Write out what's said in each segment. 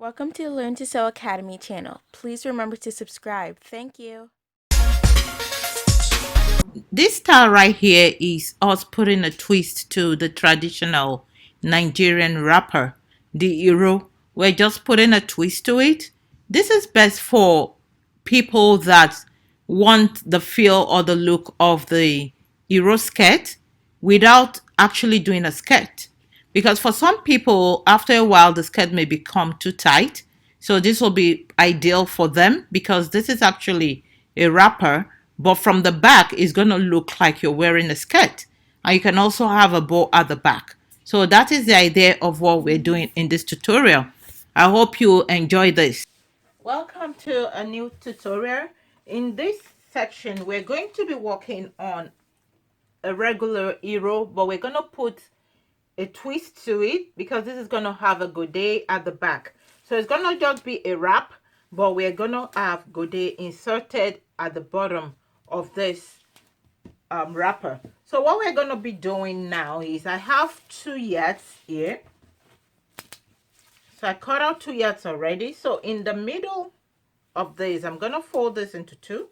Welcome to the Learn to Sew Academy channel. Please remember to subscribe. Thank you. This style right here is us putting a twist to the traditional Nigerian wrapper, the Iro. We're just putting a twist to it. This is best for people that want the feel or the look of the Iro skirt without actually doing a skirt. Because for some people, after a while, the skirt may become too tight. So this will be ideal for them because this is actually a wrapper, but from the back, it's going to look like you're wearing a skirt. And you can also have a bow at the back. So that is the idea of what we're doing in this tutorial. I hope you enjoy this. Welcome to a new tutorial. In this section, we're going to be working on a regular Iro, but we're going to put a twist to it because this is going to have a godet at the back. So it's going to just be a wrap, but we're going to have godet inserted at the bottom of this wrapper. So what we're going to be doing now is I have 2 yards here. So I cut out 2 yards already. So in the middle of this, I'm going to fold this into 2.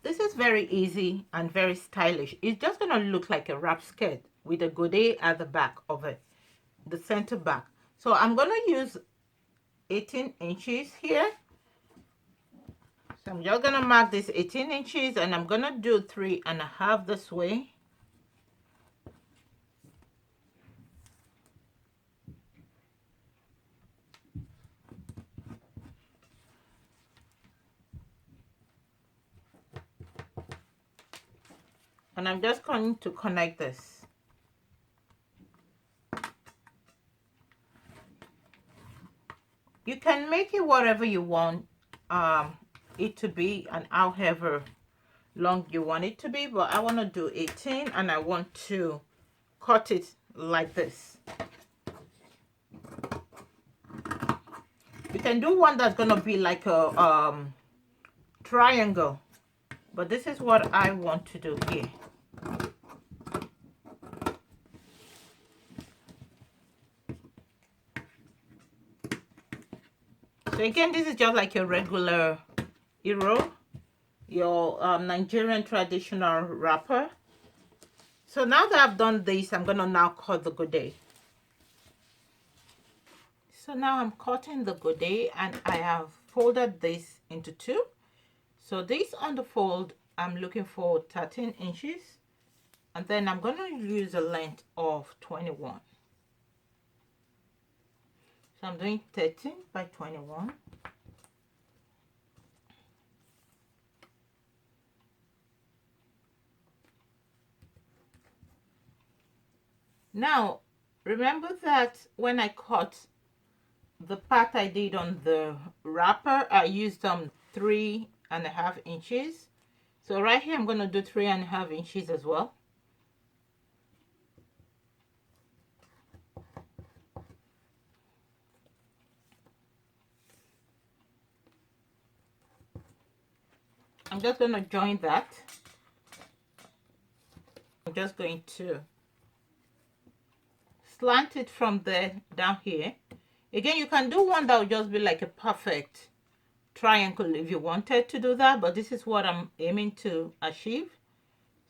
This is very easy and very stylish. It's just going to look like a wrap skirt with a godet at the back of it, the center back. So I'm going to use 18 inches here. So I'm just going to mark this 18 inches and I'm going to do 3.5 this way. And I'm just going to connect this. You can make it whatever you want it to be and however long you want it to be, but I want to do 18 and I want to cut it like this. You can do one that's going to be like a triangle, but this is what I want to do here. So again, this is just like a regular Iro, your Nigerian traditional wrapper. So now that I've done this, I'm going to now cut the godet. So now I'm cutting the godet and I have folded this into 2. So this on the fold, I'm looking for 13 inches. And then I'm going to use a length of 21. So I'm doing 13 by 21. Now, remember that when I cut the part I did on the wrapper, I used 3.5 inches. So right here, I'm going to do 3.5 inches as well. I'm just going to join that. I'm just going to slant it from there down here. Again, you can do one that will just be like a perfect triangle if you wanted to do that, but this is what I'm aiming to achieve.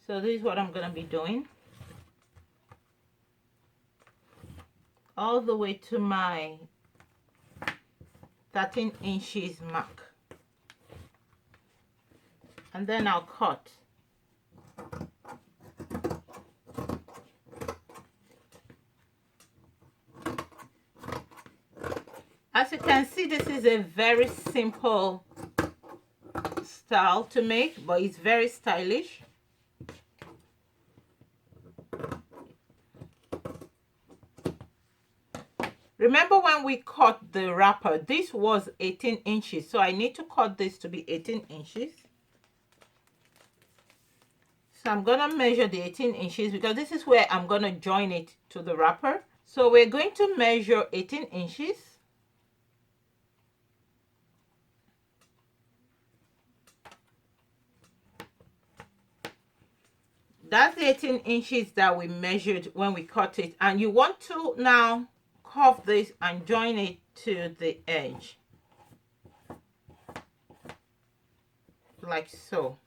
So this is what I'm going to be doing all the way to my 13 inches mark, and then I'll cut. As you can see, this is a very simple style to make, but it's very stylish. Remember when we cut the wrapper, this was 18 inches, so I need to cut this to be 18 inches. So I'm going to measure the 18 inches because this is where I'm going to join it to the wrapper. So we're going to measure 18 inches. That's the 18 inches that we measured when we cut it. And you want to now curve this and join it to the edge like so.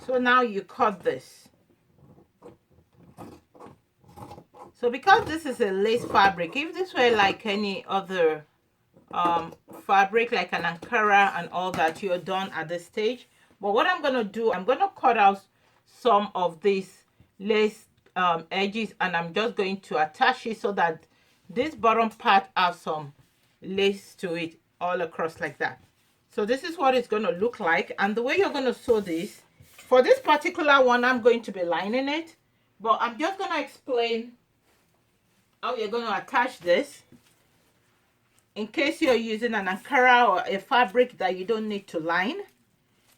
So now you cut this. So because this is a lace fabric, if this were like any other fabric like an Ankara and all that, you're done at this stage. But what I'm going to do, I'm going to cut out some of these lace edges, and I'm just going to attach it so that this bottom part has some lace to it all across like that. So this is what it's going to look like. And the way you're going to sew this, for this particular one, I'm going to be lining it, but I'm just going to explain how you're going to attach this in case you're using an Ankara or a fabric that you don't need to line.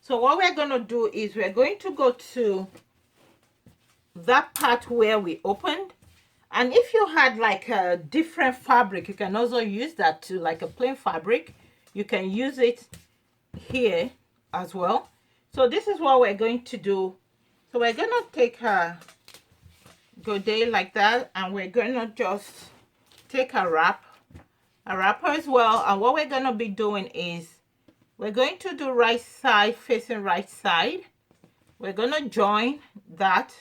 So what we're going to do is we're going to go to that part where we opened, and if you had like a different fabric, you can also use that too, like a plain fabric. You can use it here as well. So this is what we're going to do. So we're going to take a Godet like that, and we're going to just take a wrapper as well. And what we're going to be doing is we're going to do right side facing right side. We're going to join that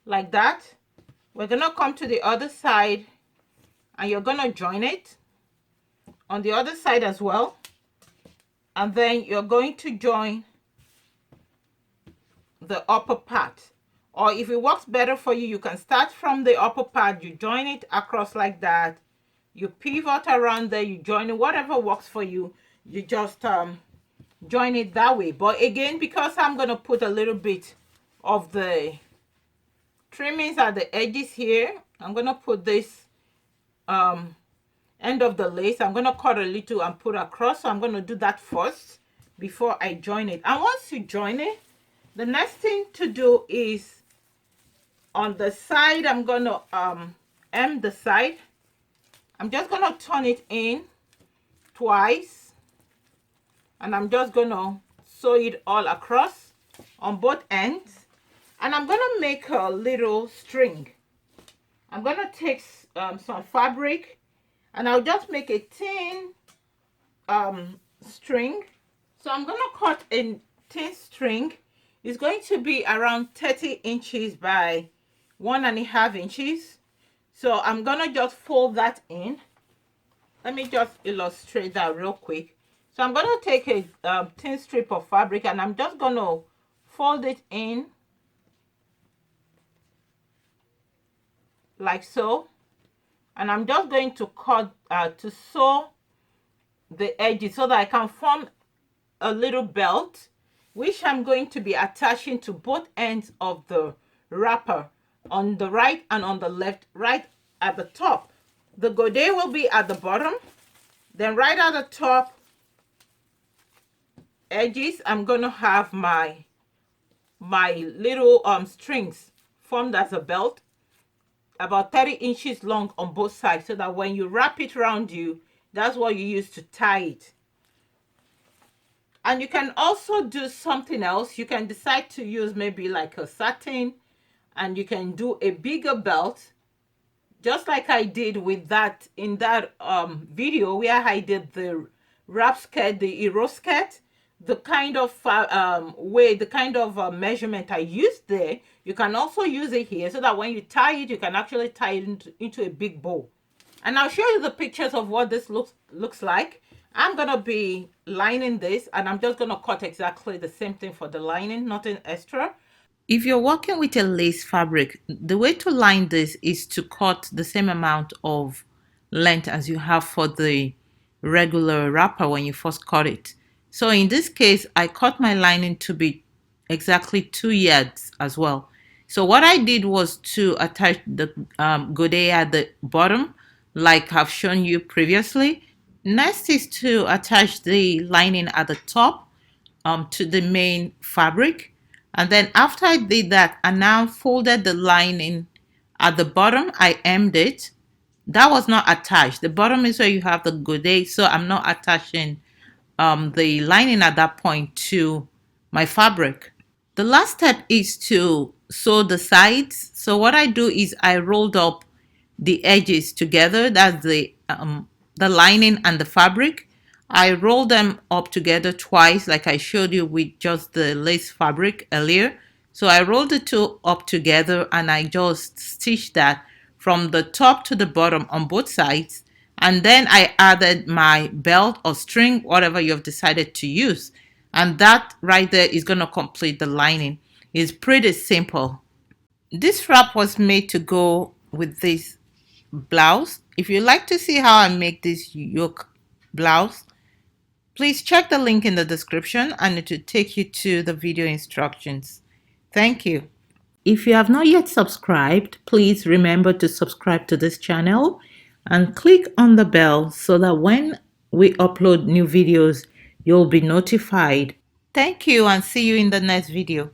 like that. We're going to come to the other side, and you're going to join it on the other side as well. And then you're going to join the upper part. Or if it works better for you, you can start from the upper part, you join it across like that, you pivot around there, you join it, whatever works for you. You just join it that way. But again, because I'm going to put a little bit of the trimmings at the edges here, I'm going to put this end of the lace, I'm going to cut a little and put across. So I'm going to do that first before I join it. And once you join it, the next thing to do is on the side, I'm going to hem the side. I'm just going to turn it in twice, and I'm just going to sew it all across on both ends. And I'm going to make a little string. I'm going to take some fabric, and I'll just make a thin string. So I'm going to cut a thin string. It's going to be around 30 inches by 1.5 inches. So I'm going to just fold that in. Let me just illustrate that real quick. So I'm going to take a thin strip of fabric, and I'm just going to fold it in like so. And I'm just going to cut to sew the edges so that I can form a little belt, which I'm going to be attaching to both ends of the wrapper, on the right and on the left. Right at the top, the Godet will be at the bottom, then right at the top edges, I'm going to have my little strings formed as a belt, about 30 inches long on both sides, so that when you wrap it around you, that's what you use to tie it. And you can also do something else. You can decide to use maybe like a satin, and you can do a bigger belt, just like I did with that in that video where I did the wrap skirt, the hero skirt. The kind of the kind of measurement I used there, you can also use it here, so that when you tie it, you can actually tie it into a big bow. And I'll show you the pictures of what this looks like. I'm gonna be lining this, and I'm just gonna cut exactly the same thing for the lining, nothing extra. If you're working with a lace fabric, the way to line this is to cut the same amount of length as you have for the regular wrapper when you first cut it. So in this case, I cut my lining to be exactly 2 yards as well. So what I did was to attach the Godet at the bottom, like I've shown you previously. Next is to attach the lining at the top to the main fabric. And then after I did that, I now folded the lining at the bottom. I hemmed it. That was not attached. The bottom is where you have the Godet, so I'm not attaching the lining at that point to my fabric. The last step is to sew the sides. So what I do is I rolled up the edges together. That's the lining and the fabric. I roll them up together twice, like I showed you with just the lace fabric earlier. So I rolled the two up together and I just stitched that from the top to the bottom on both sides. And then I added my belt or string, whatever you've decided to use. And that right there is going to complete the lining. It's pretty simple. This wrap was made to go with this blouse. If you'd like to see how I make this yoke blouse, please check the link in the description and it will take you to the video instructions. Thank you. If you have not yet subscribed, please remember to subscribe to this channel and click on the bell so that when we upload new videos, you'll be notified. Thank you and see you in the next video.